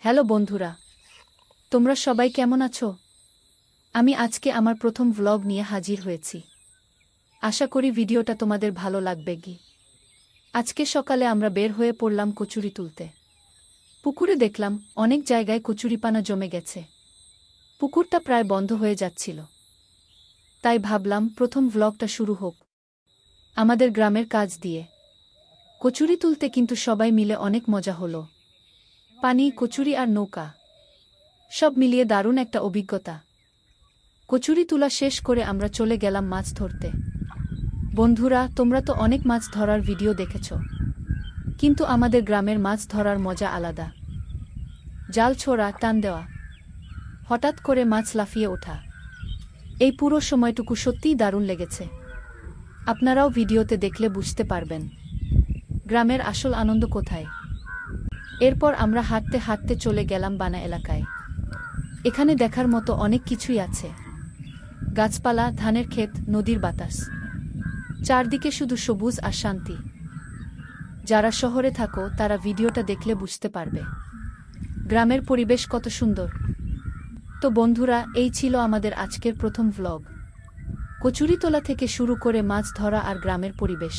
Hello বন্ধুরা, তোমরা সবাই কেমন আছো? আমি আজকে আমার প্রথম ভ্লগ নিয়ে হাজির হয়েছি। আশা করি ভিডিওটা তোমাদের ভালো লাগবে। আজকে সকালে আমরা বের হয়ে পড়লাম কচুরি তুলতে। পুকুরে দেখলাম অনেক জায়গায় কচুরিপানা জমে গেছে। পুকুরটা প্রায় বন্ধ হয়ে যাচ্ছিল। তাই ভাবলাম প্রথম ভ্লগটা শুরু হোক আমাদের গ্রামের কাজ দিয়ে। কচুরি তুলতে কিন্তু সবাই মিলে অনেক মজা হলো। পানি, কচুরি আর নৌকা সব মিলিয়ে দারুণ একটা অভিজ্ঞতা। কচুরি তোলা শেষ করে আমরা চলে গেলাম মাছ ধরতে। বন্ধুরা, তোমরা তো অনেক মাছ ধরার ভিডিও দেখেছ, কিন্তু আমাদের গ্রামের মাছ ধরার মজা আলাদা। জাল ছোড়া, টান দেওয়া, হঠাৎ করে মাছ লাফিয়ে ওঠা, এই পুরো সময়টুকু সত্যিই দারুণ লেগেছে। আপনারাও ভিডিওতে দেখলে বুঝতে পারবেন গ্রামের আসল আনন্দ কোথায়। এরপর আমরা হাঁটতে হাঁটতে চলে গেলাম বানা এলাকায়। এখানে দেখার মতো অনেক কিছুই আছে। গাছপালা, ধানের ক্ষেত, নদীর বাতাস, চারদিকে শুধু সবুজ আর শান্তি। যারা শহরে থাকো তারা ভিডিওটা দেখলে বুঝতে পারবে গ্রামের পরিবেশ কত সুন্দর। তো বন্ধুরা, এই ছিল আমাদের আজকের প্রথম ভ্লগ। কচুরি তোলা থেকে শুরু করে মাছ ধরা আর গ্রামের পরিবেশ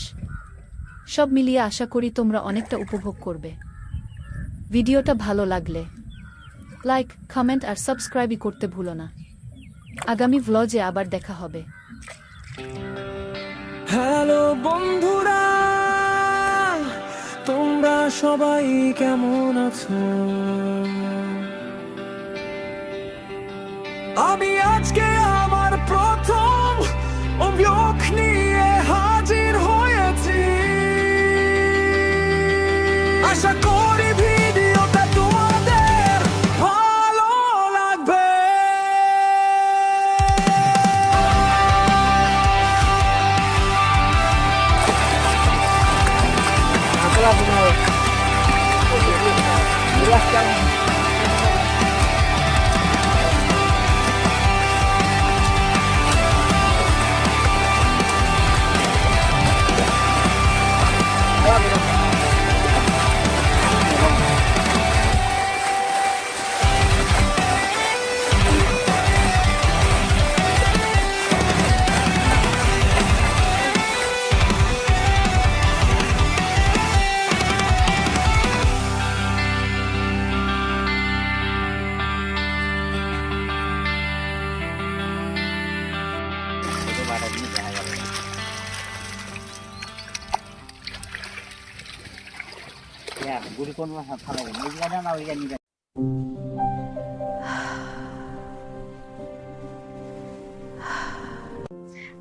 সব মিলিয়ে আশা করি তোমরা অনেকটা উপভোগ করবে। ভিডিওটা ভালো লাগলে লাইক, কমেন্ট আর সাবস্ক্রাইবই করতে ভুলো না। আগামী ভ্লগে আবার দেখা হবে। হ্যালো বন্ধুরা, তোমরা সবাই কেমন আছো? আমি আজকে আমার প্রথম ব্লগ নিয়ে হাজির হয়েছি। আশা করি ভিডিওটা তোমাদের ভালো লাগবে।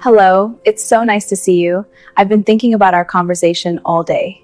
Hello, it's so nice to see you. I've been thinking about our conversation all day.